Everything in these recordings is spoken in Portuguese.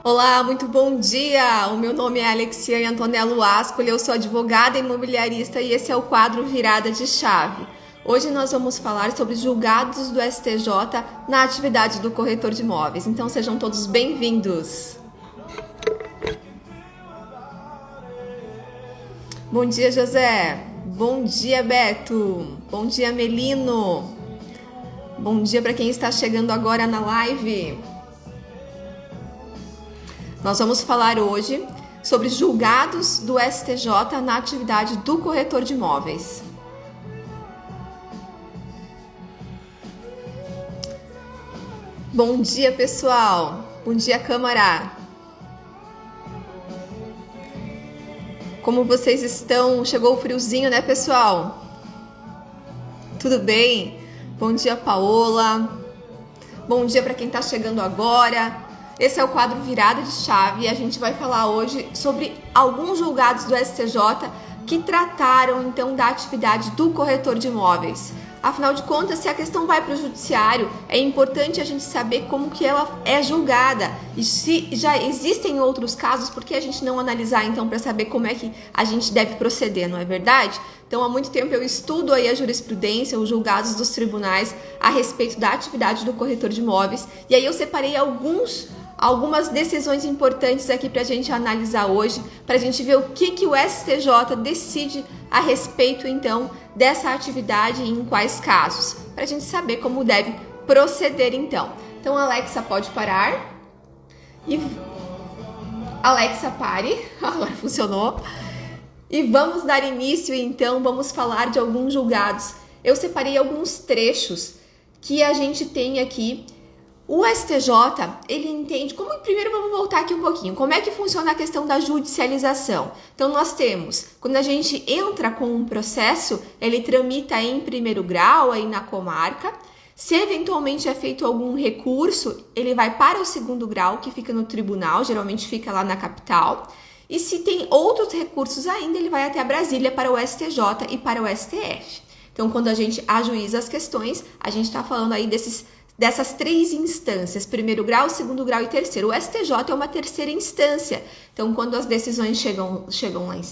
Olá, muito bom dia! O meu nome é Alexiane Antonello Ascoli, eu sou advogada imobiliarista e esse é o quadro Virada de Chave. Hoje nós vamos falar sobre julgados do STJ na atividade do corretor de imóveis, então sejam todos bem-vindos! Bom dia, José! Bom dia, Beto! Bom dia, Melino! Bom dia para quem está chegando agora na live! Nós vamos falar hoje sobre julgados do STJ na atividade do corretor de imóveis. Bom dia, pessoal! Bom dia, Câmara! Como vocês estão? Chegou o friozinho, né, pessoal? Tudo bem? Bom dia, Paola! Bom dia para quem está chegando agora! Esse é o quadro Virada de Chave e a gente vai falar hoje sobre alguns julgados do STJ que trataram então da atividade do corretor de imóveis. Afinal de contas, se a questão vai para o judiciário, é importante a gente saber como que ela é julgada e se já existem outros casos, por que a gente não analisar então para saber como é que a gente deve proceder, não é verdade? Então, há muito tempo eu estudo aí a jurisprudência, os julgados dos tribunais a respeito da atividade do corretor de imóveis e aí eu separei algumas decisões importantes aqui para a gente analisar hoje, para a gente ver o que o STJ decide a respeito, então, dessa atividade e em quais casos, para a gente saber como deve proceder, então. Então, Alexa, pode parar. Alexa, pare. Agora funcionou. E vamos dar início, então, vamos falar de alguns julgados. Eu separei alguns trechos que a gente tem aqui. O STJ, ele entende, primeiro vamos voltar aqui um pouquinho, como é que funciona a questão da judicialização. Então nós temos, quando a gente entra com um processo, ele tramita em primeiro grau aí na comarca, se eventualmente é feito algum recurso, ele vai para o segundo grau, que fica no tribunal, geralmente fica lá na capital, e se tem outros recursos ainda, ele vai até Brasília para o STJ e para o STF. Então quando a gente ajuiza as questões, a gente está falando aí dessas três instâncias, primeiro grau, segundo grau e terceiro. O STJ é uma terceira instância. Então, quando as decisões chegam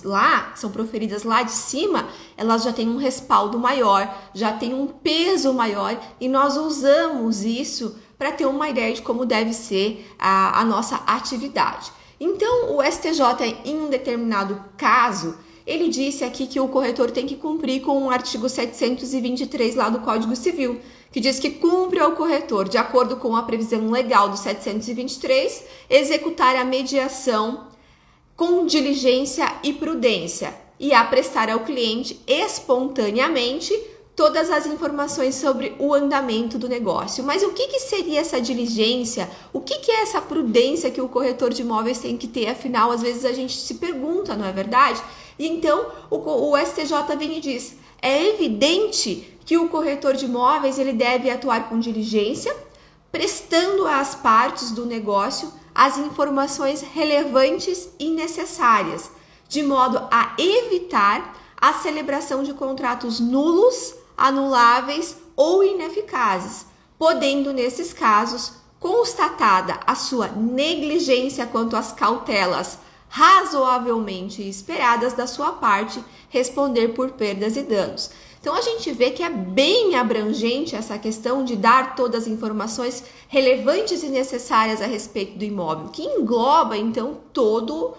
lá, são proferidas lá de cima, elas já têm um respaldo maior, já têm um peso maior e nós usamos isso para ter uma ideia de como deve ser a nossa atividade. Então, o STJ, em um determinado caso, ele disse aqui que o corretor tem que cumprir com o artigo 723 lá do Código Civil, que diz que cumpre ao corretor, de acordo com a previsão legal do 723, executar a mediação com diligência e prudência e a prestar ao cliente espontaneamente todas as informações sobre o andamento do negócio. Mas o que seria essa diligência? O que é essa prudência que o corretor de imóveis tem que ter? Afinal, às vezes a gente se pergunta, não é verdade? E então, o STJ vem e diz, é evidente que o corretor de imóveis ele deve atuar com diligência, prestando às partes do negócio as informações relevantes e necessárias, de modo a evitar a celebração de contratos nulos, anuláveis ou ineficazes, podendo, nesses casos, constatada a sua negligência quanto às cautelas razoavelmente esperadas da sua parte, responder por perdas e danos. Então a gente vê que é bem abrangente essa questão de dar todas as informações relevantes e necessárias a respeito do imóvel, que engloba então tudo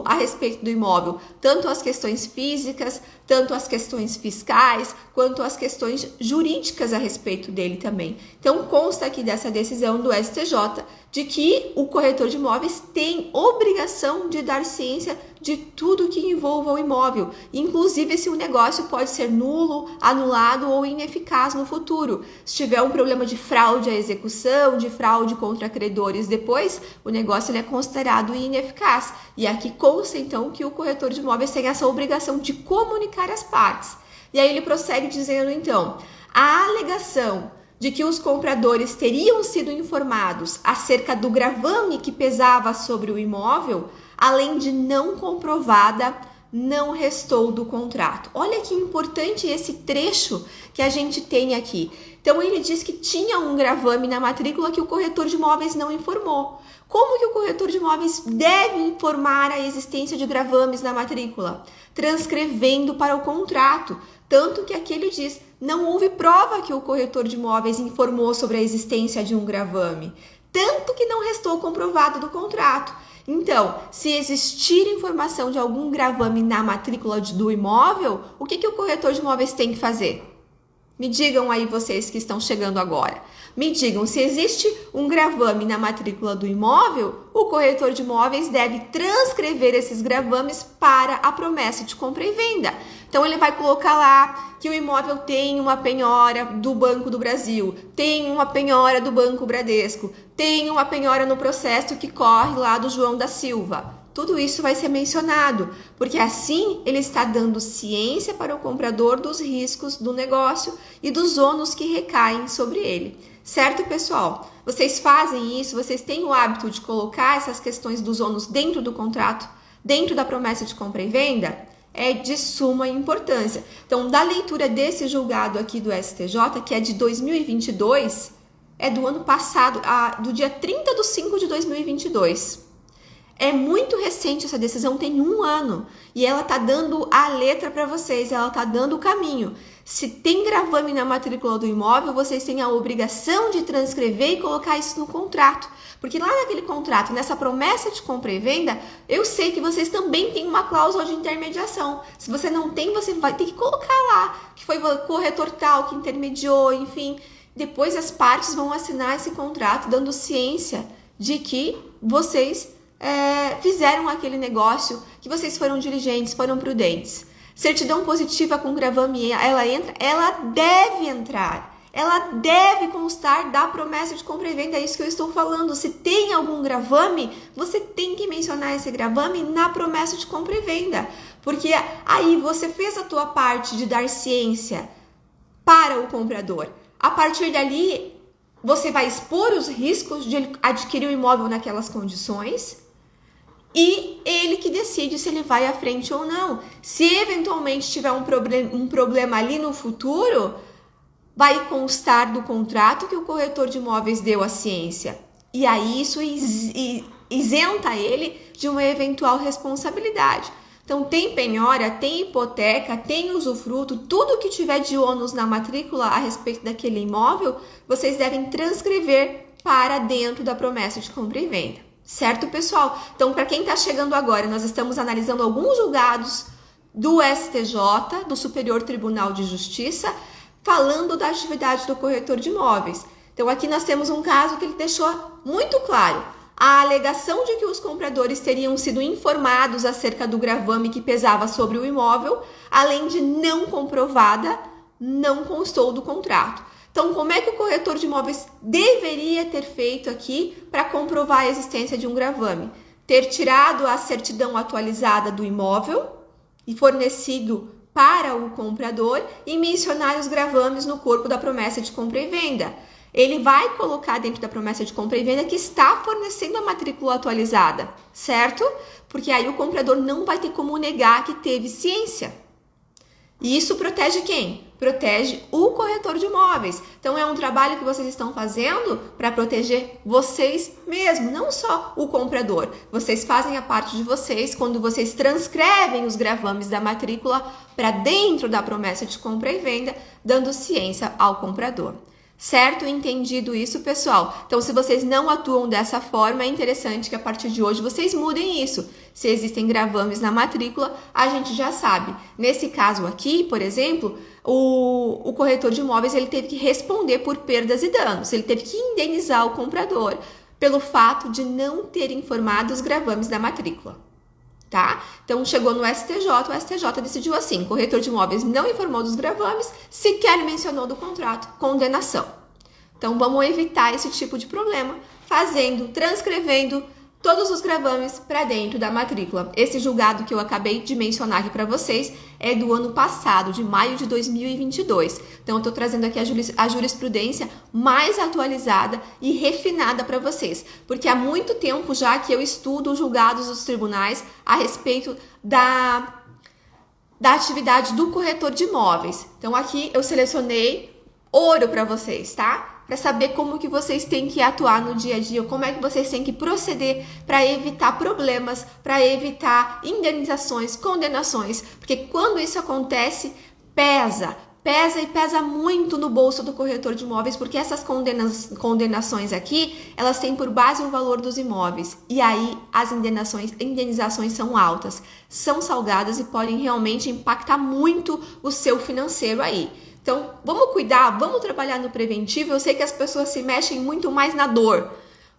a respeito do imóvel, tanto as questões físicas, tanto as questões fiscais, quanto as questões jurídicas a respeito dele também. Então consta aqui dessa decisão do STJ de que o corretor de imóveis tem obrigação de dar ciência de tudo que envolva o imóvel, inclusive se o negócio pode ser nulo, anulado ou ineficaz no futuro. Se tiver um problema de fraude à execução, de fraude contra credores depois, o negócio ele é considerado ineficaz. E aqui consta então que o corretor de imóveis tem essa obrigação de comunicar às partes. E aí ele prossegue dizendo então, a alegação de que os compradores teriam sido informados acerca do gravame que pesava sobre o imóvel, além de não comprovada, não restou do contrato. Olha que importante esse trecho que a gente tem aqui. Então ele diz que tinha um gravame na matrícula que o corretor de imóveis não informou. Como que o corretor de imóveis deve informar a existência de gravames na matrícula? Transcrevendo para o contrato, tanto que aqui ele diz, não houve prova que o corretor de imóveis informou sobre a existência de um gravame, tanto que não restou comprovado do contrato. Então, se existir informação de algum gravame na matrícula do imóvel, o que o corretor de imóveis tem que fazer? Me digam aí vocês que estão chegando agora. Me digam, se existe um gravame na matrícula do imóvel, o corretor de imóveis deve transcrever esses gravames para a promessa de compra e venda. Então, ele vai colocar lá que o imóvel tem uma penhora do Banco do Brasil, tem uma penhora do Banco Bradesco, tem uma penhora no processo que corre lá do João da Silva. Tudo isso vai ser mencionado, porque assim ele está dando ciência para o comprador dos riscos do negócio e dos ônus que recaem sobre ele. Certo, pessoal? Vocês fazem isso, vocês têm o hábito de colocar essas questões dos ônus dentro do contrato, dentro da promessa de compra e venda? É de suma importância. Então, da leitura desse julgado aqui do STJ, que é de 2022, é do ano passado, do dia 30/5/2022. É muito recente essa decisão, tem 1 ano, e ela tá dando a letra para vocês, ela tá dando o caminho. Se tem gravame na matrícula do imóvel, vocês têm a obrigação de transcrever e colocar isso no contrato. Porque lá naquele contrato, nessa promessa de compra e venda, eu sei que vocês também têm uma cláusula de intermediação. Se você não tem, você vai ter que colocar lá, que foi o corretor tal que intermediou, enfim. Depois as partes vão assinar esse contrato, dando ciência de que vocês fizeram aquele negócio, que vocês foram diligentes, foram prudentes. Certidão positiva com gravame, ela entra? Ela deve entrar. Ela deve constar da promessa de compra e venda, é isso que eu estou falando. Se tem algum gravame, você tem que mencionar esse gravame na promessa de compra e venda. Porque aí você fez a tua parte de dar ciência para o comprador. A partir dali, você vai expor os riscos de adquirir o imóvel naquelas condições e ele que decide se ele vai à frente ou não. Se eventualmente tiver um problema ali no futuro, vai constar do contrato que o corretor de imóveis deu a ciência. E aí isso isenta ele de uma eventual responsabilidade. Então tem penhora, tem hipoteca, tem usufruto, tudo que tiver de ônus na matrícula a respeito daquele imóvel, vocês devem transcrever para dentro da promessa de compra e venda. Certo, pessoal? Então, para quem está chegando agora, nós estamos analisando alguns julgados do STJ, do Superior Tribunal de Justiça, falando da atividade do corretor de imóveis. Então, aqui nós temos um caso que ele deixou muito claro. A alegação de que os compradores teriam sido informados acerca do gravame que pesava sobre o imóvel, além de não comprovada, não constou do contrato. Então, como é que o corretor de imóveis deveria ter feito aqui para comprovar a existência de um gravame? Ter tirado a certidão atualizada do imóvel e fornecido para o comprador e mencionar os gravames no corpo da promessa de compra e venda. Ele vai colocar dentro da promessa de compra e venda que está fornecendo a matrícula atualizada, certo? Porque aí o comprador não vai ter como negar que teve ciência. E isso protege quem? Protege o corretor de imóveis. Então, é um trabalho que vocês estão fazendo para proteger vocês mesmos, não só o comprador. Vocês fazem a parte de vocês quando vocês transcrevem os gravames da matrícula para dentro da promessa de compra e venda, dando ciência ao comprador. Certo? Entendido isso, pessoal? Então, se vocês não atuam dessa forma, é interessante que a partir de hoje vocês mudem isso. Se existem gravames na matrícula, a gente já sabe. Nesse caso aqui, por exemplo, o corretor de imóveis ele teve que responder por perdas e danos. Ele teve que indenizar o comprador pelo fato de não ter informado os gravames da matrícula. Tá? Então, chegou no STJ, o STJ decidiu assim, o corretor de imóveis não informou dos gravames, sequer mencionou do contrato, condenação. Então, vamos evitar esse tipo de problema, transcrevendo todos os gravames para dentro da matrícula. Esse julgado que eu acabei de mencionar aqui para vocês é do ano passado, de maio de 2022. Então, eu estou trazendo aqui a jurisprudência mais atualizada e refinada para vocês, porque há muito tempo já que eu estudo os julgados dos tribunais a respeito da atividade do corretor de imóveis. Então, aqui eu selecionei ouro para vocês, tá? para saber como que vocês têm que atuar no dia a dia, como é que vocês têm que proceder para evitar problemas, para evitar indenizações, condenações, porque quando isso acontece, pesa e pesa muito no bolso do corretor de imóveis, porque essas condenações aqui, elas têm por base o valor dos imóveis, e aí as indenizações são altas, são salgadas e podem realmente impactar muito o seu financeiro aí. Então, vamos cuidar, vamos trabalhar no preventivo. Eu sei que as pessoas se mexem muito mais na dor,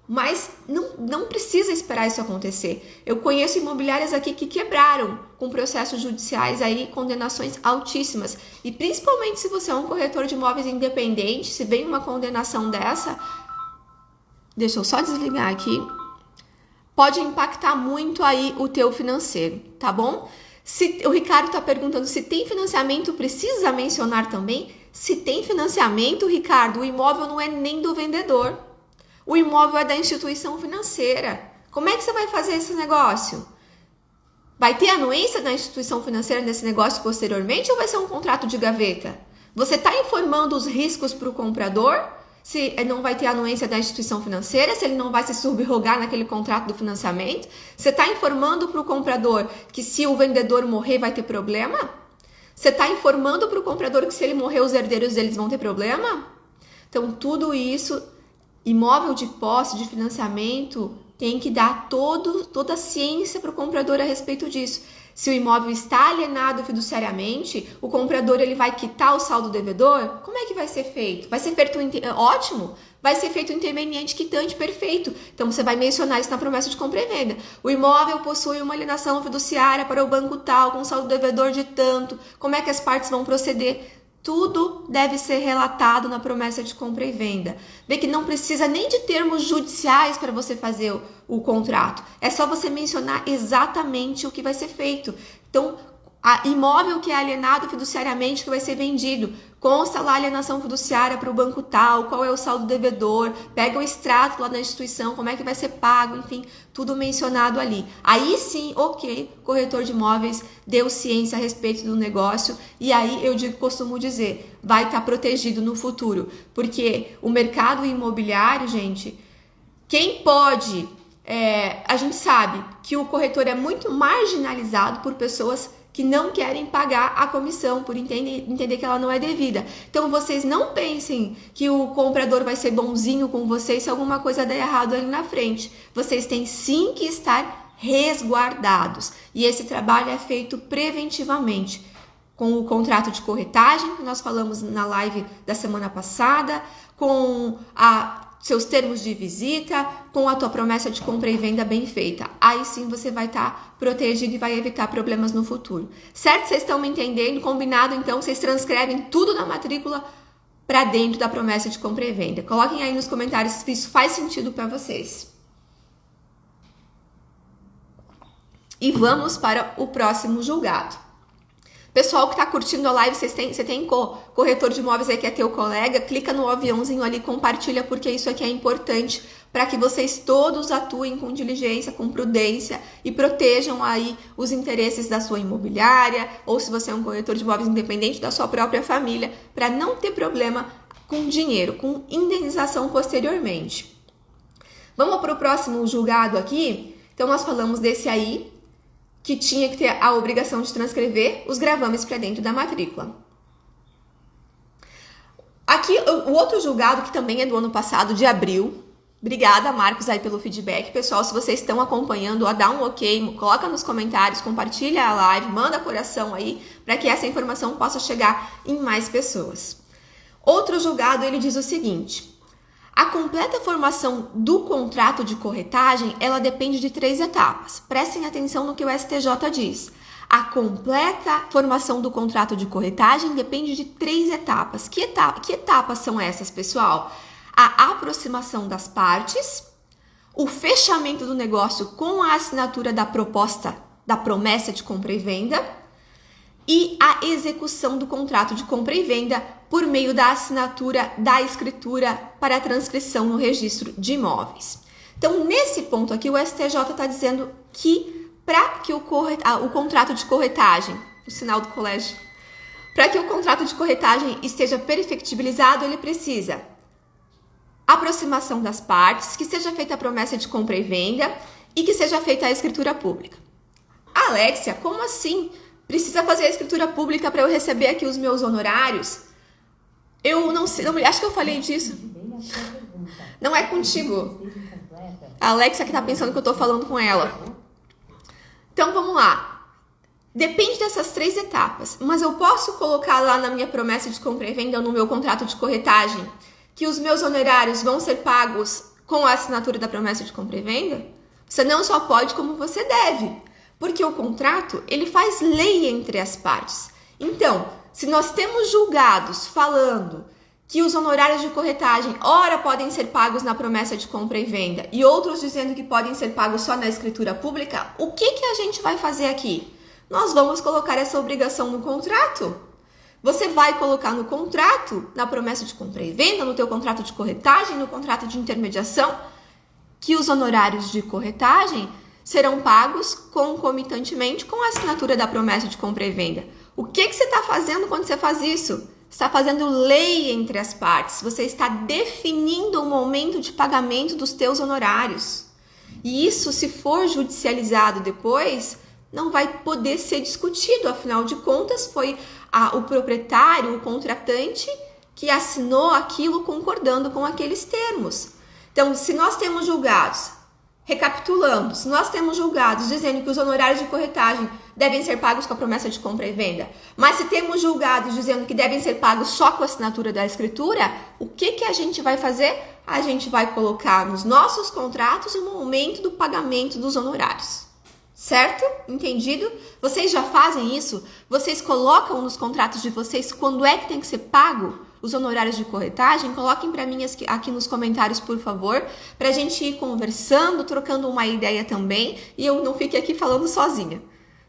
mas não precisa esperar isso acontecer. Eu conheço imobiliárias aqui que quebraram com processos judiciais aí, condenações altíssimas. E principalmente se você é um corretor de imóveis independente, se vem uma condenação dessa, deixa eu só desligar aqui, pode impactar muito aí o teu financeiro, tá bom? O Ricardo está perguntando se tem financiamento, precisa mencionar também. Se tem financiamento, Ricardo, o imóvel não é nem do vendedor. O imóvel é da instituição financeira. Como é que você vai fazer esse negócio? Vai ter anuência da instituição financeira nesse negócio posteriormente ou vai ser um contrato de gaveta? Você está informando os riscos para o comprador? Se não vai ter anuência da instituição financeira, se ele não vai se subrogar naquele contrato do financiamento? Você está informando para o comprador que se o vendedor morrer vai ter problema? Você está informando para o comprador que se ele morrer os herdeiros deles vão ter problema? Então tudo isso... Imóvel de posse, de financiamento, tem que dar toda a ciência para o comprador a respeito disso. Se o imóvel está alienado fiduciariamente, o comprador ele vai quitar o saldo devedor, como é que vai ser feito? Vai ser feito ótimo? Vai ser feito interveniente quitante perfeito. Então você vai mencionar isso na promessa de compra e venda. O imóvel possui uma alienação fiduciária para o banco tal, com saldo devedor de tanto. Como é que as partes vão proceder? Tudo deve ser relatado na promessa de compra e venda. Vê que não precisa nem de termos judiciais para você fazer o contrato. É só você mencionar exatamente o que vai ser feito. Então, imóvel que é alienado fiduciariamente que vai ser vendido, consta lá a alienação fiduciária para o banco tal, qual é o saldo devedor, pega o extrato lá da instituição, como é que vai ser pago, enfim, tudo mencionado ali. Aí sim, ok, corretor de imóveis deu ciência a respeito do negócio e aí costumo dizer, vai estar protegido no futuro, porque o mercado imobiliário, gente, quem pode, a gente sabe que o corretor é muito marginalizado por pessoas que não querem pagar a comissão, por entender que ela não é devida. Então, vocês não pensem que o comprador vai ser bonzinho com vocês se alguma coisa der errado ali na frente. Vocês têm sim que estar resguardados. E esse trabalho é feito preventivamente, com o contrato de corretagem, que nós falamos na live da semana passada, com seus termos de visita, com a tua promessa de compra e venda bem feita. Aí sim você vai estar protegido e vai evitar problemas no futuro. Certo? Vocês estão me entendendo? Combinado? Então, vocês transcrevem tudo na matrícula para dentro da promessa de compra e venda. Coloquem aí nos comentários se isso faz sentido para vocês. E vamos para o próximo julgado. Pessoal que está curtindo a live, você tem corretor de imóveis aí que é teu colega, clica no aviãozinho ali, compartilha, porque isso aqui é importante para que vocês todos atuem com diligência, com prudência e protejam aí os interesses da sua imobiliária, ou se você é um corretor de imóveis independente, da sua própria família, para não ter problema com dinheiro, com indenização posteriormente. Vamos para o próximo julgado aqui? Então, nós falamos desse aí, que tinha que ter a obrigação de transcrever os gravames para dentro da matrícula. Aqui, o outro julgado, que também é do ano passado, de abril. Obrigada, Marcos, aí pelo feedback. Pessoal, se vocês estão acompanhando, dá um ok, coloca nos comentários, compartilha a live, manda coração aí, para que essa informação possa chegar em mais pessoas. Outro julgado, ele diz o seguinte: a completa formação do contrato de corretagem, ela depende de 3 etapas. Prestem atenção no que o STJ diz. A completa formação do contrato de corretagem depende de 3 etapas. Que etapas são essas, pessoal? A aproximação das partes, o fechamento do negócio com a assinatura da proposta, da promessa de compra e venda, e a execução do contrato de compra e venda por meio da assinatura da escritura para a transcrição no registro de imóveis. Então, nesse ponto aqui, o STJ está dizendo que para que o contrato de corretagem, o sinal do colégio, para que o contrato de corretagem esteja perfectibilizado, ele precisa aproximação das partes, que seja feita a promessa de compra e venda e que seja feita a escritura pública. Alexia, como assim? Precisa fazer a escritura pública para eu receber aqui os meus honorários? Eu não sei, acho que eu falei disso. Não é contigo. A Alexia que tá pensando que eu tô falando com ela. Então vamos lá. Depende dessas 3 etapas, mas eu posso colocar lá na minha promessa de compra e venda ou no meu contrato de corretagem que os meus honorários vão ser pagos com a assinatura da promessa de compra e venda? Você não só pode, como você deve, porque o contrato, ele faz lei entre as partes. Então, se nós temos julgados falando que os honorários de corretagem, ora podem ser pagos na promessa de compra e venda, e outros dizendo que podem ser pagos só na escritura pública, o que a gente vai fazer aqui? Nós vamos colocar essa obrigação no contrato. Você vai colocar no contrato, na promessa de compra e venda, no teu contrato de corretagem, no contrato de intermediação, que os honorários de corretagem serão pagos concomitantemente com a assinatura da promessa de compra e venda. O que você está fazendo quando você faz isso? Você está fazendo lei entre as partes. Você está definindo o momento de pagamento dos teus honorários. E isso, se for judicializado depois, não vai poder ser discutido. Afinal de contas, foi o proprietário, o contratante, que assinou aquilo concordando com aqueles termos. Então, se nós temos julgados, recapitulando, se nós temos julgados dizendo que os honorários de corretagem devem ser pagos com a promessa de compra e venda, mas se temos julgados dizendo que devem ser pagos só com a assinatura da escritura, o que a gente vai fazer? A gente vai colocar nos nossos contratos o momento do pagamento dos honorários. Certo? Entendido? Vocês já fazem isso? Vocês colocam nos contratos de vocês quando é que tem que ser pago os honorários de corretagem? Coloquem para mim aqui nos comentários, por favor, para a gente ir conversando, trocando uma ideia também, e eu não fique aqui falando sozinha,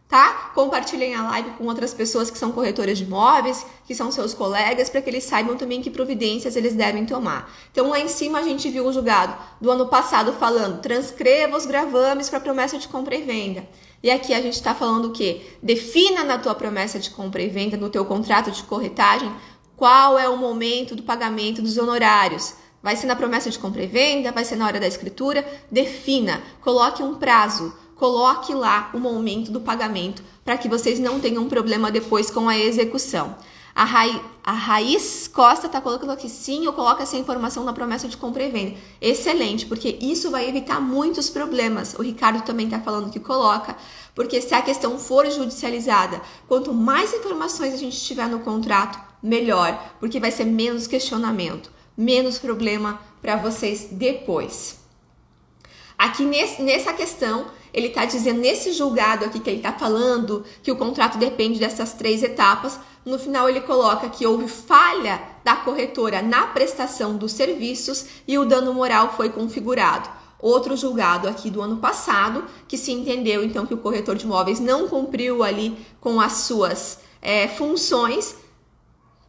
tá? Compartilhem a live com outras pessoas que são corretoras de imóveis, que são seus colegas, para que eles saibam também que providências eles devem tomar. Então, lá em cima a gente viu o julgado do ano passado falando: transcreva os gravames para promessa de compra e venda. E aqui a gente está falando o quê? Defina na tua promessa de compra e venda, no teu contrato de corretagem, qual é o momento do pagamento dos honorários. Vai ser na promessa de compra e venda? Vai ser na hora da escritura? Defina, coloque um prazo, coloque lá o momento do pagamento para que vocês não tenham problema depois com a execução. A Raiz Costa está colocando aqui: sim, eu coloco essa informação na promessa de compra e venda. Excelente, porque isso vai evitar muitos problemas. O Ricardo também está falando que coloca, porque se a questão for judicializada, quanto mais informações a gente tiver no contrato, melhor, porque vai ser menos questionamento, menos problema para vocês depois. Aqui nessa questão, ele está dizendo, nesse julgado aqui que ele está falando que o contrato depende dessas 3 etapas, no final ele coloca que houve falha da corretora na prestação dos serviços e o dano moral foi configurado. Outro julgado aqui do ano passado, que se entendeu então que o corretor de imóveis não cumpriu ali com as suas funções,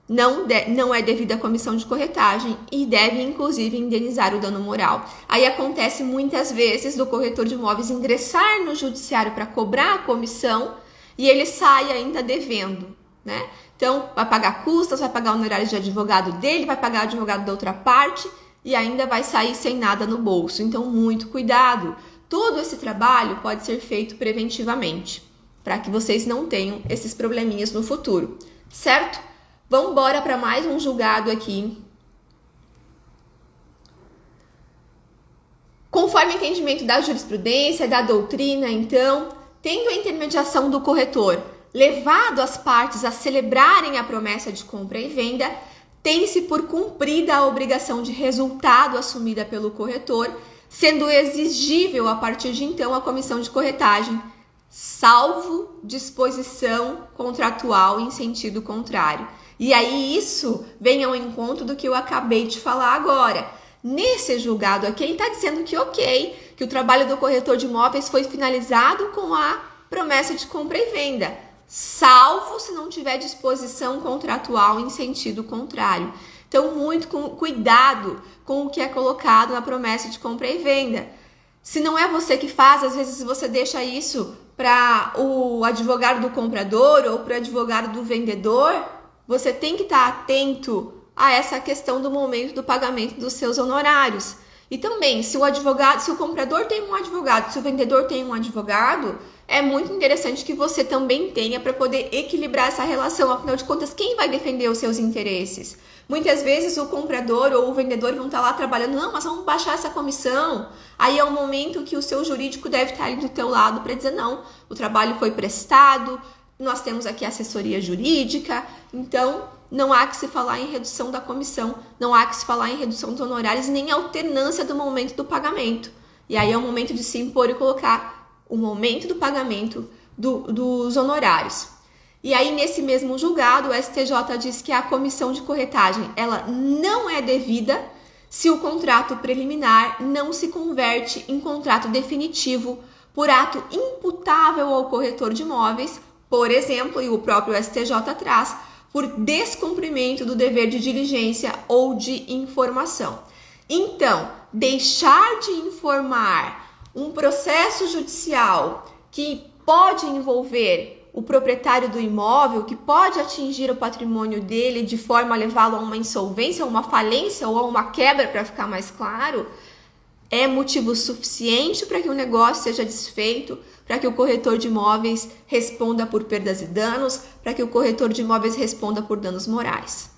não é devida à comissão de corretagem e deve, inclusive, indenizar o dano moral. Aí acontece muitas vezes do corretor de imóveis ingressar no judiciário para cobrar a comissão e ele sai ainda devendo, né? Então, vai pagar custas, vai pagar honorários de advogado dele, vai pagar advogado da outra parte e ainda vai sair sem nada no bolso. Então, muito cuidado. Todo esse trabalho pode ser feito preventivamente, para que vocês não tenham esses probleminhas no futuro, certo? Vamos embora para mais um julgado aqui. Conforme o entendimento da jurisprudência, da doutrina, então, tendo a intermediação do corretor levado as partes a celebrarem a promessa de compra e venda, tem-se por cumprida a obrigação de resultado assumida pelo corretor, sendo exigível a partir de então a comissão de corretagem, salvo disposição contratual em sentido contrário. E aí isso vem ao encontro do que eu acabei de falar agora. Nesse julgado aqui, ele está dizendo que ok, que o trabalho do corretor de imóveis foi finalizado com a promessa de compra e venda, salvo se não tiver disposição contratual em sentido contrário. Então, muito cuidado com o que é colocado na promessa de compra e venda. Se não é você que faz, às vezes você deixa isso para o advogado do comprador ou para o advogado do vendedor, você tem que estar atento a essa questão do momento do pagamento dos seus honorários. E também, se o comprador tem um advogado, se o vendedor tem um advogado, é muito interessante que você também tenha para poder equilibrar essa relação. Afinal de contas, quem vai defender os seus interesses? Muitas vezes o comprador ou o vendedor vão estar lá trabalhando, não, mas vamos baixar essa comissão. Aí é o momento que o seu jurídico deve estar ali do teu lado para dizer, não, o trabalho foi prestado, nós temos aqui assessoria jurídica, então não há que se falar em redução da comissão, não há que se falar em redução dos honorários, nem alternância do momento do pagamento. E aí é o momento de se impor e colocar o momento do pagamento dos honorários. E aí, nesse mesmo julgado, o STJ diz que a comissão de corretagem ela não é devida se o contrato preliminar não se converte em contrato definitivo por ato imputável ao corretor de imóveis, por exemplo, e o próprio STJ traz, por descumprimento do dever de diligência ou de informação. Então, deixar de informar um processo judicial que pode envolver o proprietário do imóvel, que pode atingir o patrimônio dele de forma a levá-lo a uma insolvência, a uma falência ou a uma quebra, para ficar mais claro, é motivo suficiente para que o negócio seja desfeito, para que o corretor de imóveis responda por perdas e danos, para que o corretor de imóveis responda por danos morais.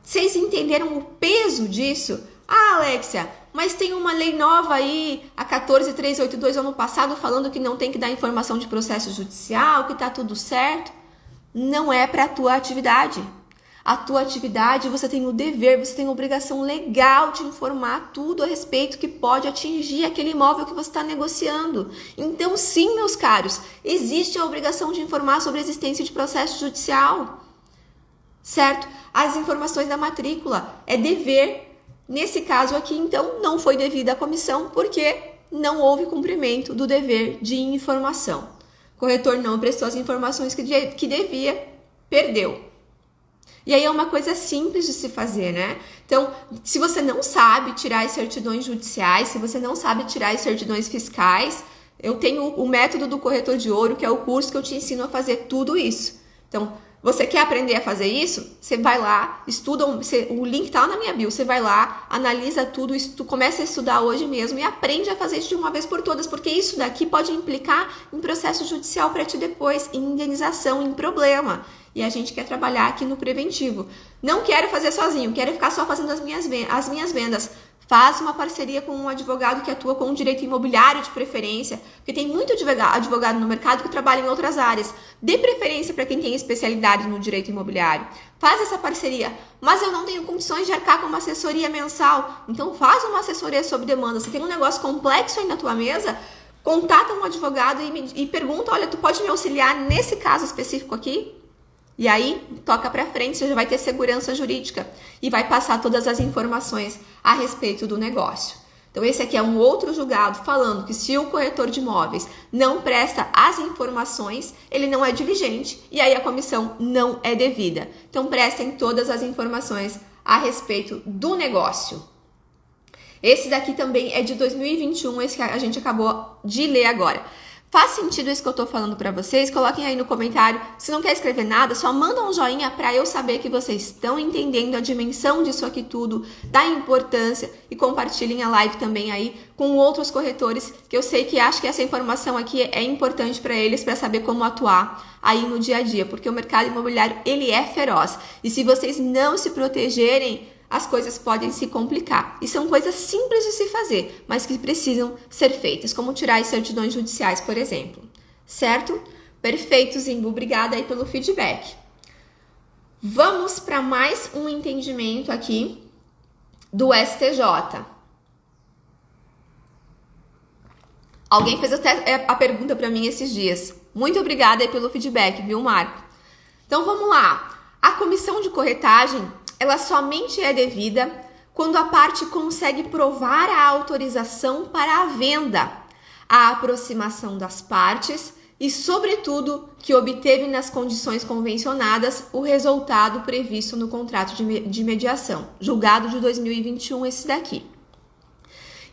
Vocês entenderam o peso disso? Ah, Alexia, mas tem uma lei nova aí, a 14.382 ano passado, falando que não tem que dar informação de processo judicial, que tá tudo certo. Não é para a tua atividade. A tua atividade, você tem o dever, você tem a obrigação legal de informar tudo a respeito que pode atingir aquele imóvel que você está negociando. Então, sim, meus caros, existe a obrigação de informar sobre a existência de processo judicial, certo? As informações da matrícula é dever. Nesse caso aqui, então, não foi devida a comissão porque não houve cumprimento do dever de informação. O corretor não prestou as informações que devia, perdeu. E aí é uma coisa simples de se fazer, né? Então, se você não sabe tirar as certidões judiciais, se você não sabe tirar as certidões fiscais, eu tenho o método do corretor de ouro, que é o curso que eu te ensino a fazer tudo isso. Então, você quer aprender a fazer isso? Você vai lá, estuda, o link tá na minha bio, você vai lá, analisa tudo, começa a estudar hoje mesmo e aprende a fazer isso de uma vez por todas, porque isso daqui pode implicar em processo judicial para ti depois, em indenização, em problema. E a gente quer trabalhar aqui no preventivo. Não quero fazer sozinho, quero ficar só fazendo as minhas vendas. Faz uma parceria com um advogado que atua com o direito imobiliário de preferência, porque tem muito advogado no mercado que trabalha em outras áreas. Dê preferência para quem tem especialidade no direito imobiliário. Faz essa parceria. Mas eu não tenho condições de arcar com uma assessoria mensal. Então faz uma assessoria sob demanda. Você tem um negócio complexo aí na tua mesa, contata um advogado e pergunta, olha, tu pode me auxiliar nesse caso específico aqui? E aí, toca para frente, você já vai ter segurança jurídica e vai passar todas as informações a respeito do negócio. Então, esse aqui é um outro julgado falando que se o corretor de imóveis não presta as informações, ele não é diligente e aí a comissão não é devida. Então, prestem todas as informações a respeito do negócio. Esse daqui também é de 2021, esse que a gente acabou de ler agora. Faz sentido isso que eu estou falando para vocês? Coloquem aí no comentário. Se não quer escrever nada, só manda um joinha para eu saber que vocês estão entendendo a dimensão disso aqui tudo, da importância, e compartilhem a live também aí com outros corretores que eu sei que acham que essa informação aqui é importante para eles, para saber como atuar aí no dia a dia, porque o mercado imobiliário ele é feroz. E se vocês não se protegerem, as coisas podem se complicar. E são coisas simples de se fazer, mas que precisam ser feitas, como tirar as certidões judiciais, por exemplo. Certo? Perfeito, Zimbo. Obrigada aí pelo feedback. Vamos para mais um entendimento aqui do STJ. Alguém fez até a pergunta para mim esses dias. Muito obrigada aí pelo feedback, viu, Marco? Então, vamos lá. A comissão de corretagem ela somente é devida quando a parte consegue provar a autorização para a venda, a aproximação das partes e, sobretudo, que obteve nas condições convencionadas o resultado previsto no contrato de mediação, julgado de 2021, esse daqui.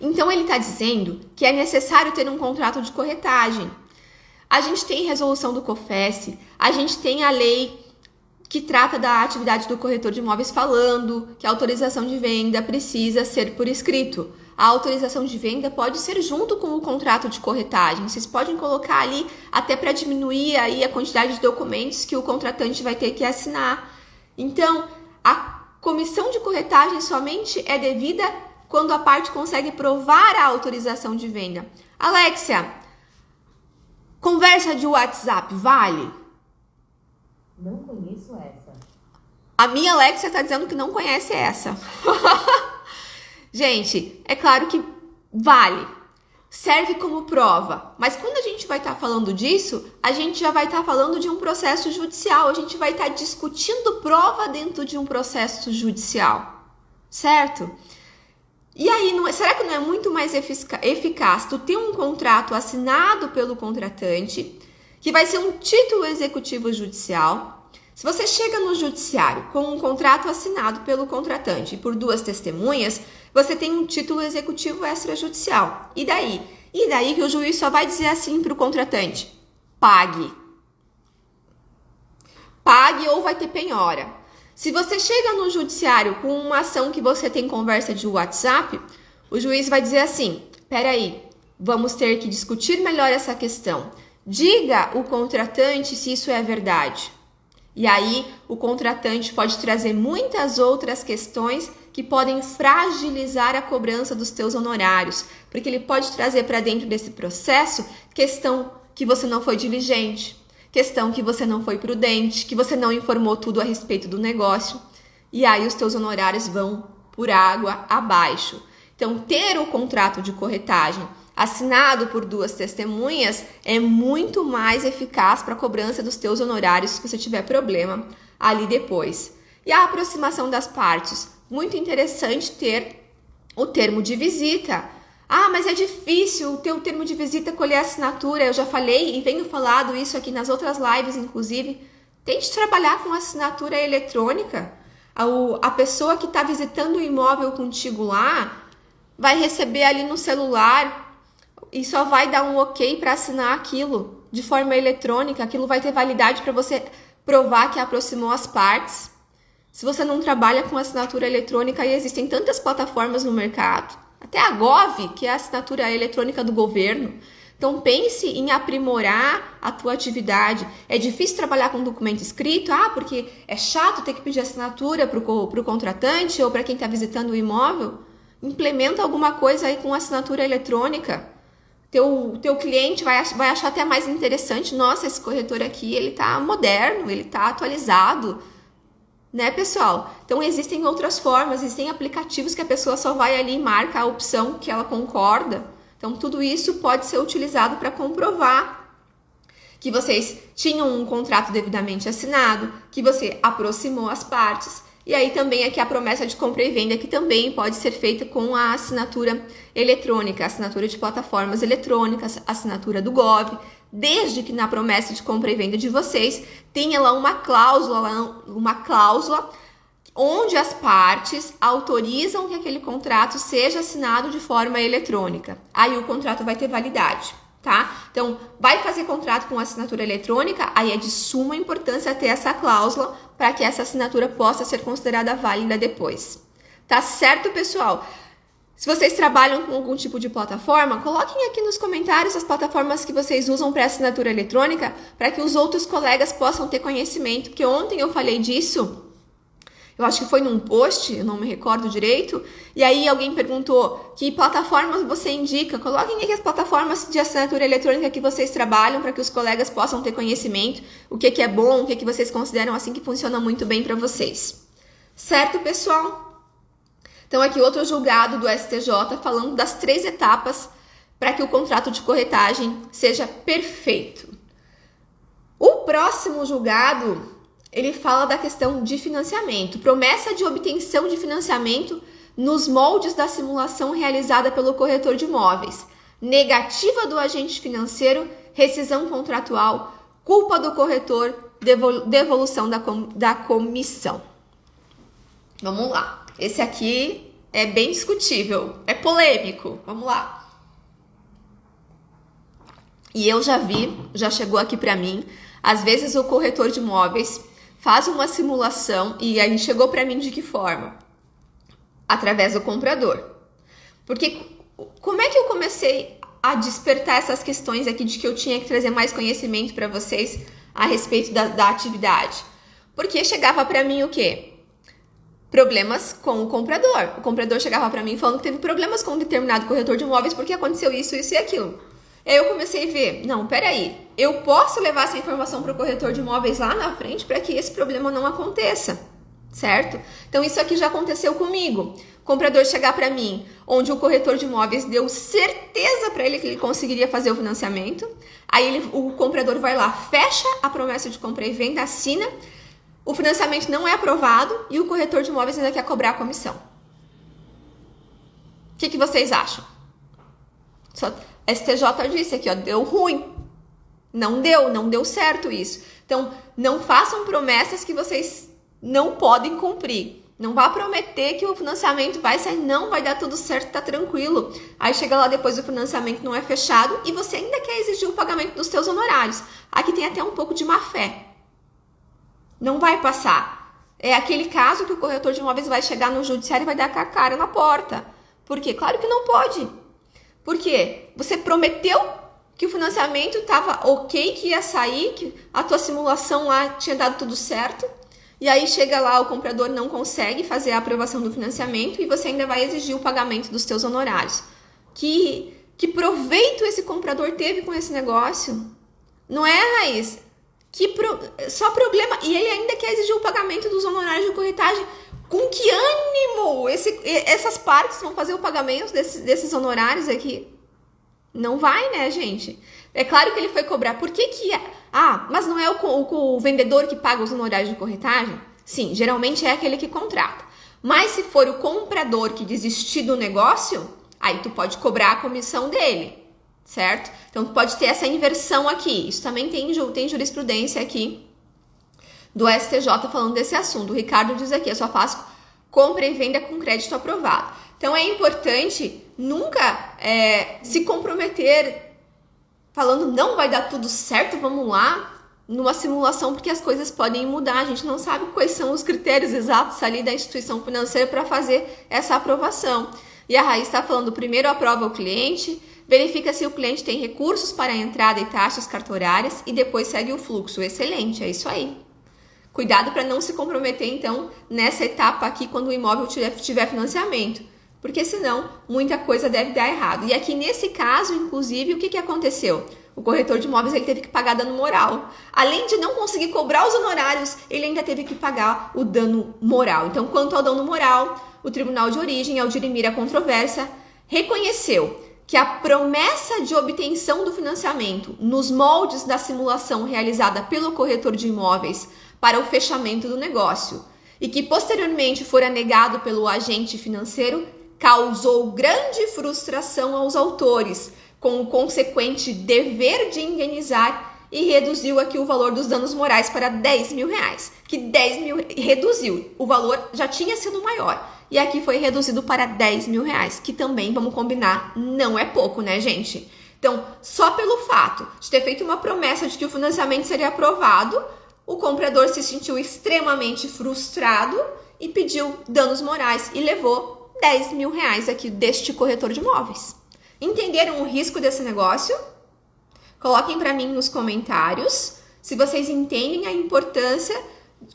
Então, ele está dizendo que é necessário ter um contrato de corretagem. A gente tem resolução do COFES, a gente tem a lei que trata da atividade do corretor de imóveis, falando que a autorização de venda precisa ser por escrito. A autorização de venda pode ser junto com o contrato de corretagem. Vocês podem colocar ali até para diminuir aí a quantidade de documentos que o contratante vai ter que assinar. Então, a comissão de corretagem somente é devida quando a parte consegue provar a autorização de venda. Alexia, conversa de WhatsApp vale? Não conheço essa. A minha Alexia está dizendo que não conhece essa. Gente, é claro que vale. Serve como prova. Mas quando a gente vai estar falando disso, a gente já vai estar falando de um processo judicial. A gente vai estar discutindo prova dentro de um processo judicial. Certo? E aí, será que não é muito mais eficaz tu ter um contrato assinado pelo contratante, que vai ser um título executivo judicial? Se você chega no judiciário com um contrato assinado pelo contratante e por 2 testemunhas, você tem um título executivo extrajudicial. E daí? E daí que o juiz só vai dizer assim para o contratante: pague. Pague ou vai ter penhora. Se você chega no judiciário com uma ação que você tem conversa de WhatsApp, o juiz vai dizer assim: peraí, vamos ter que discutir melhor essa questão. Diga o contratante se isso é verdade. E aí, o contratante pode trazer muitas outras questões que podem fragilizar a cobrança dos teus honorários, porque ele pode trazer para dentro desse processo questão que você não foi diligente, questão que você não foi prudente, que você não informou tudo a respeito do negócio, e aí os teus honorários vão por água abaixo. Então, ter o contrato de corretagem assinado por 2 testemunhas é muito mais eficaz para a cobrança dos teus honorários se você tiver problema ali depois. E a aproximação das partes, muito interessante ter o termo de visita. Ah, mas é difícil ter o termo de visita colher a assinatura. Eu já falei e venho falado isso aqui nas outras lives, inclusive. Tente trabalhar com assinatura eletrônica. A pessoa que está visitando o imóvel contigo lá vai receber ali no celular e só vai dar um ok para assinar aquilo de forma eletrônica. Aquilo vai ter validade para você provar que aproximou as partes. Se você não trabalha com assinatura eletrônica, e existem tantas plataformas no mercado, até a Gov, que é a assinatura eletrônica do governo. Então pense em aprimorar a tua atividade. É difícil trabalhar com documento escrito? Porque é chato ter que pedir assinatura para o contratante ou para quem está visitando o imóvel? Implementa alguma coisa aí com assinatura eletrônica. Teu cliente vai achar até mais interessante. Nossa, esse corretor aqui, ele tá moderno, ele tá atualizado, né, pessoal? Então existem outras formas, existem aplicativos que a pessoa só vai ali e marca a opção que ela concorda. Então tudo isso pode ser utilizado para comprovar que vocês tinham um contrato devidamente assinado, que você aproximou as partes. E aí também aqui a promessa de compra e venda, que também pode ser feita com a assinatura eletrônica, assinatura de plataformas eletrônicas, assinatura do Gov, desde que na promessa de compra e venda de vocês tenha lá uma cláusula onde as partes autorizam que aquele contrato seja assinado de forma eletrônica. Aí o contrato vai ter validade, tá? Então, vai fazer contrato com assinatura eletrônica, aí é de suma importância ter essa cláusula para que essa assinatura possa ser considerada válida depois. Tá certo, pessoal? Se vocês trabalham com algum tipo de plataforma, coloquem aqui nos comentários as plataformas que vocês usam para assinatura eletrônica, para que os outros colegas possam ter conhecimento, porque ontem eu falei disso. Eu acho que foi num post, eu não me recordo direito, e aí alguém perguntou que plataformas você indica. Coloquem aqui as plataformas de assinatura eletrônica que vocês trabalham para que os colegas possam ter conhecimento, o que é bom, o que vocês consideram assim que funciona muito bem para vocês. Certo, pessoal? Então aqui outro julgado do STJ falando das 3 etapas para que o contrato de corretagem seja perfeito. O próximo julgado, ele fala da questão de financiamento, promessa de obtenção de financiamento nos moldes da simulação realizada pelo corretor de imóveis, negativa do agente financeiro, rescisão contratual, culpa do corretor, devolução da comissão. Vamos lá, esse aqui é bem discutível, é polêmico, vamos lá. E eu já vi, já chegou aqui para mim, às vezes o corretor de imóveis faz uma simulação e aí chegou para mim de que forma? Através do comprador. Porque como é que eu comecei a despertar essas questões aqui de que eu tinha que trazer mais conhecimento para vocês a respeito da atividade? Porque chegava para mim o quê? Problemas com o comprador. O comprador chegava para mim falando que teve problemas com um determinado corretor de imóveis porque aconteceu isso, isso e aquilo. Aí eu comecei a ver, não, peraí, eu posso levar essa informação para o corretor de imóveis lá na frente para que esse problema não aconteça, certo? Então isso aqui já aconteceu comigo. O comprador chegar para mim, onde o corretor de imóveis deu certeza para ele que ele conseguiria fazer o financiamento, aí o comprador vai lá, fecha a promessa de compra e venda, assina, o financiamento não é aprovado e o corretor de imóveis ainda quer cobrar a comissão. O que vocês acham? STJ disse aqui, ó, deu ruim. Não deu certo isso. Então, não façam promessas que vocês não podem cumprir. Não vá prometer que o financiamento vai sair, não vai dar tudo certo, tá tranquilo. Aí chega lá depois o financiamento não é fechado e você ainda quer exigir o pagamento dos seus honorários. Aqui tem até um pouco de má fé. Não vai passar. É aquele caso que o corretor de imóveis vai chegar no judiciário e vai dar com a cara na porta. Por quê? Claro que não pode. Por quê? Você prometeu que o financiamento estava ok, que ia sair, que a tua simulação lá tinha dado tudo certo, e aí chega lá, o comprador não consegue fazer a aprovação do financiamento e você ainda vai exigir o pagamento dos teus honorários. Que proveito esse comprador teve com esse negócio? Não é, Raiz? Só problema. E ele ainda quer exigir o pagamento dos honorários de corretagem. Com que ânimo essas partes vão fazer o pagamento desses honorários aqui? Não vai, né, gente? É claro que ele foi cobrar. Por que é? Ah, mas não é o vendedor que paga os honorários de corretagem? Sim, geralmente é aquele que contrata. Mas se for o comprador que desistir do negócio, aí tu pode cobrar a comissão dele, certo? Então tu pode ter essa inversão aqui. Isso também tem jurisprudência aqui do STJ falando desse assunto. O Ricardo diz aqui, eu só faço compra e venda com crédito aprovado. Então é importante nunca se comprometer falando não vai dar tudo certo, vamos lá, numa simulação, porque as coisas podem mudar. A gente não sabe quais são os critérios exatos ali da instituição financeira para fazer essa aprovação. E a Raiz está falando, primeiro aprova o cliente, verifica se o cliente tem recursos para a entrada e taxas cartorárias e depois segue o fluxo. Excelente, é isso aí. Cuidado para não se comprometer, então, nessa etapa aqui, quando o imóvel tiver financiamento. Porque senão, muita coisa deve dar errado. E aqui, nesse caso, inclusive, o que aconteceu? O corretor de imóveis ele teve que pagar dano moral. Além de não conseguir cobrar os honorários, ele ainda teve que pagar o dano moral. Então, quanto ao dano moral, o Tribunal de Origem, ao dirimir a controvérsia, reconheceu que a promessa de obtenção do financiamento nos moldes da simulação realizada pelo corretor de imóveis para o fechamento do negócio e que posteriormente fora negado pelo agente financeiro, causou grande frustração aos autores, com o consequente dever de indenizar e reduziu aqui o valor dos danos morais para R$10.000, que 10 mil reduziu, o valor já tinha sido maior, e aqui foi reduzido para R$10.000, que também, vamos combinar, não é pouco, né, gente? Então, só pelo fato de ter feito uma promessa de que o financiamento seria aprovado, o comprador se sentiu extremamente frustrado e pediu danos morais e levou R$10.000 aqui deste corretor de imóveis. Entenderam o risco desse negócio? Coloquem para mim nos comentários se vocês entendem a importância,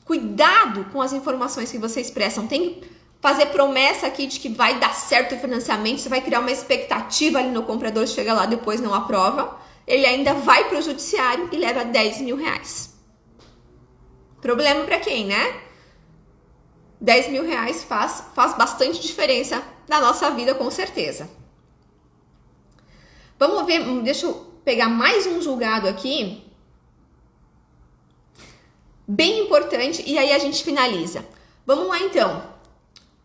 cuidado com as informações que vocês prestam. Tem que fazer promessa aqui de que vai dar certo o financiamento, você vai criar uma expectativa ali no comprador, chega lá depois não aprova, ele ainda vai para o judiciário e leva R$10.000. Problema para quem, né? R$10.000 faz bastante diferença na nossa vida, com certeza. Vamos ver, deixa eu pegar mais um julgado aqui. Bem importante, e aí a gente finaliza. Vamos lá então.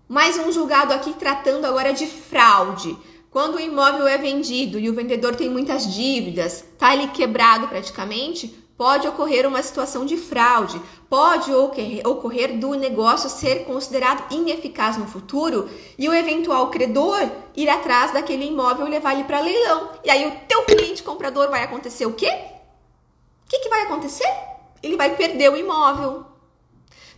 Mais um julgado aqui tratando agora de fraude. Quando o imóvel é vendido e o vendedor tem muitas dívidas, tá ali quebrado praticamente, pode ocorrer uma situação de fraude, pode ocorrer do negócio ser considerado ineficaz no futuro e o eventual credor ir atrás daquele imóvel e levar ele para leilão. E aí o teu cliente comprador vai acontecer o quê? O que vai acontecer? Ele vai perder o imóvel.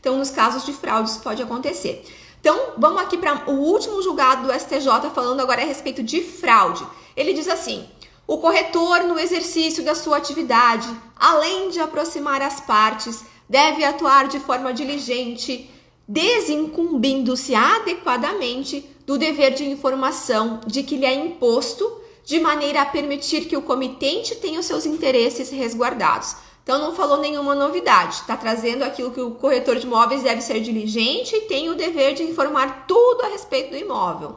Então, nos casos de fraude, isso pode acontecer. Então, vamos aqui para o último julgado do STJ, falando agora a respeito de fraude. Ele diz assim: o corretor, no exercício da sua atividade, além de aproximar as partes, deve atuar de forma diligente, desincumbindo-se adequadamente do dever de informação de que lhe é imposto, de maneira a permitir que o comitente tenha os seus interesses resguardados. Então, não falou nenhuma novidade, está trazendo aquilo que o corretor de imóveis deve ser diligente e tem o dever de informar tudo a respeito do imóvel.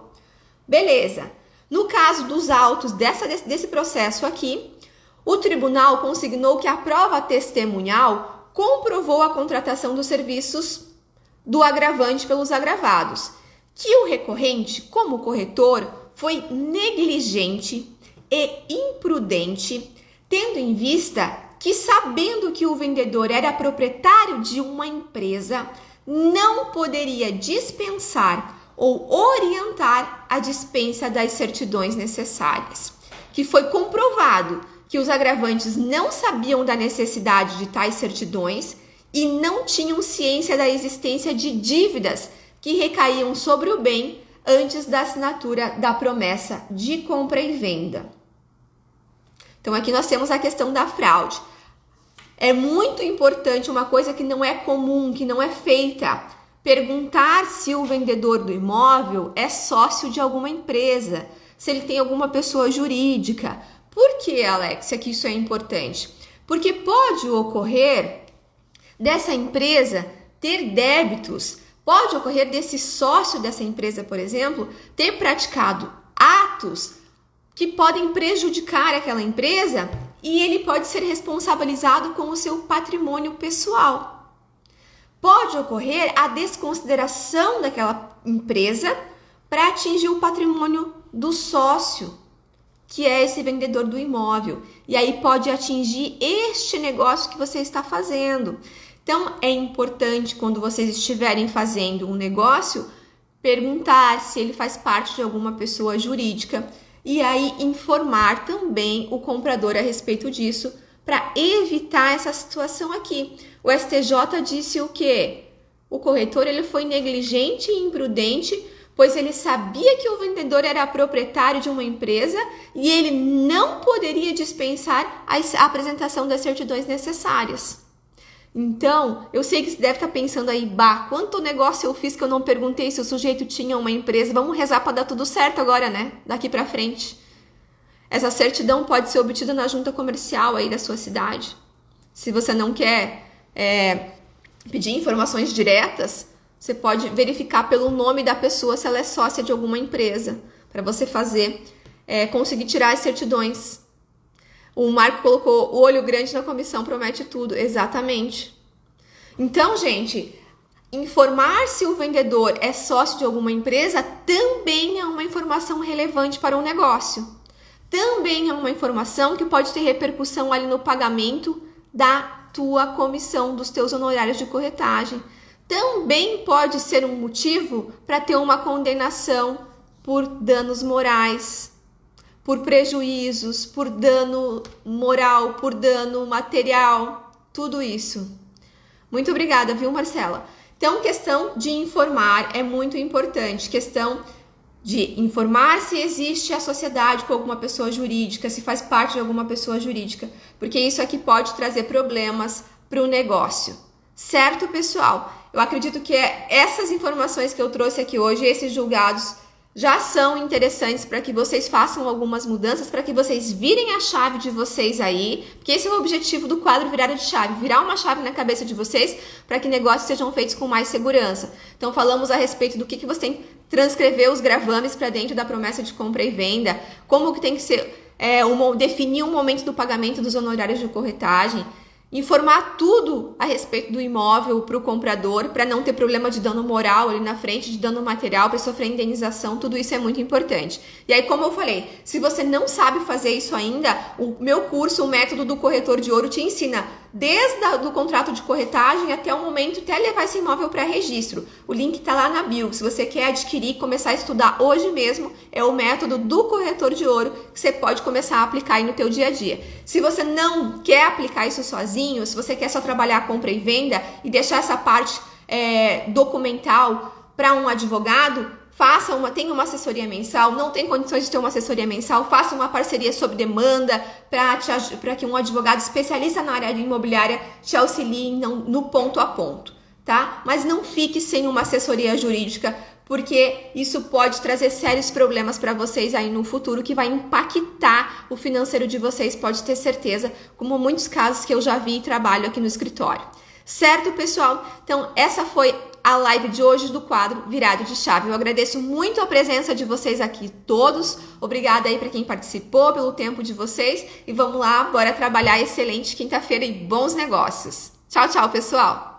Beleza. No caso dos autos desse processo aqui, o tribunal consignou que a prova testemunhal comprovou a contratação dos serviços do agravante pelos agravados, que o recorrente, como corretor, foi negligente e imprudente, tendo em vista que, sabendo que o vendedor era proprietário de uma empresa, não poderia dispensar ou orientar a dispensa das certidões necessárias, que foi comprovado que os agravantes não sabiam da necessidade de tais certidões e não tinham ciência da existência de dívidas que recaíam sobre o bem antes da assinatura da promessa de compra e venda. Então, aqui nós temos a questão da fraude. É muito importante, uma coisa que não é comum, que não é feita, perguntar se o vendedor do imóvel é sócio de alguma empresa, se ele tem alguma pessoa jurídica. Por que, Alexia, que isso é importante? Porque pode ocorrer dessa empresa ter débitos, pode ocorrer desse sócio dessa empresa, por exemplo, ter praticado atos que podem prejudicar aquela empresa e ele pode ser responsabilizado com o seu patrimônio pessoal. Pode ocorrer a desconsideração daquela empresa para atingir o patrimônio do sócio, que é esse vendedor do imóvel. E aí pode atingir este negócio que você está fazendo. Então, é importante, quando vocês estiverem fazendo um negócio, perguntar se ele faz parte de alguma pessoa jurídica e aí informar também o comprador a respeito disso para evitar essa situação aqui. O STJ disse o quê? O corretor ele foi negligente e imprudente, pois ele sabia que o vendedor era proprietário de uma empresa e ele não poderia dispensar a apresentação das certidões necessárias. Então, eu sei que você deve estar pensando aí, quanto negócio eu fiz que eu não perguntei se o sujeito tinha uma empresa. Vamos rezar para dar tudo certo agora, né? Daqui para frente. Essa certidão pode ser obtida na junta comercial aí da sua cidade. Se você não quer pedir informações diretas, você pode verificar pelo nome da pessoa se ela é sócia de alguma empresa, para você conseguir tirar as certidões. O Marco colocou o olho grande na comissão, promete tudo. Exatamente. Então, gente, informar se o vendedor é sócio de alguma empresa também é uma informação relevante para o negócio. Também é uma informação que pode ter repercussão ali no pagamento da tua comissão, dos teus honorários de corretagem. Também pode ser um motivo para ter uma condenação por danos morais, por prejuízos, por dano moral, por dano material, tudo isso. Muito obrigada, viu, Marcela? Então, questão de informar é muito importante. Questão de informar se existe a sociedade com alguma pessoa jurídica, se faz parte de alguma pessoa jurídica, porque isso aqui pode trazer problemas para o negócio. Certo, pessoal? Eu acredito que essas informações que eu trouxe aqui hoje, esses julgados, já são interessantes para que vocês façam algumas mudanças, para que vocês virem a chave de vocês aí, porque esse é o objetivo do quadro Virada de Chave, virar uma chave na cabeça de vocês para que negócios sejam feitos com mais segurança. Então, falamos a respeito do que você tem que transcrever os gravames para dentro da promessa de compra e venda, como que tem que ser, definir um momento do pagamento dos honorários de corretagem, informar tudo a respeito do imóvel para o comprador, para não ter problema de dano moral ali na frente, de dano material, para sofrer indenização, tudo isso é muito importante. E aí, como eu falei, se você não sabe fazer isso ainda, o meu curso, o método do corretor de ouro, te ensina desde o contrato de corretagem até o momento, até levar esse imóvel para registro. O link está lá na bio. Se você quer adquirir, começar a estudar hoje mesmo, é o método do corretor de ouro que você pode começar a aplicar aí no teu dia a dia. Se você não quer aplicar isso sozinho, se você quer só trabalhar compra e venda e deixar essa parte documental para um advogado, tenha uma assessoria mensal. Não tem condições de ter uma assessoria mensal, faça uma parceria sob demanda para que um advogado especialista na área imobiliária te auxilie no ponto a ponto, tá? Mas não fique sem uma assessoria jurídica, porque isso pode trazer sérios problemas para vocês aí no futuro, que vai impactar o financeiro de vocês, pode ter certeza, como muitos casos que eu já vi e trabalho aqui no escritório. Certo, pessoal? Então, essa foi a live de hoje do quadro Virado de Chave. Eu agradeço muito a presença de vocês aqui todos. Obrigada aí para quem participou, pelo tempo de vocês. E vamos lá, bora trabalhar. Excelente quinta-feira e bons negócios. Tchau, tchau, pessoal!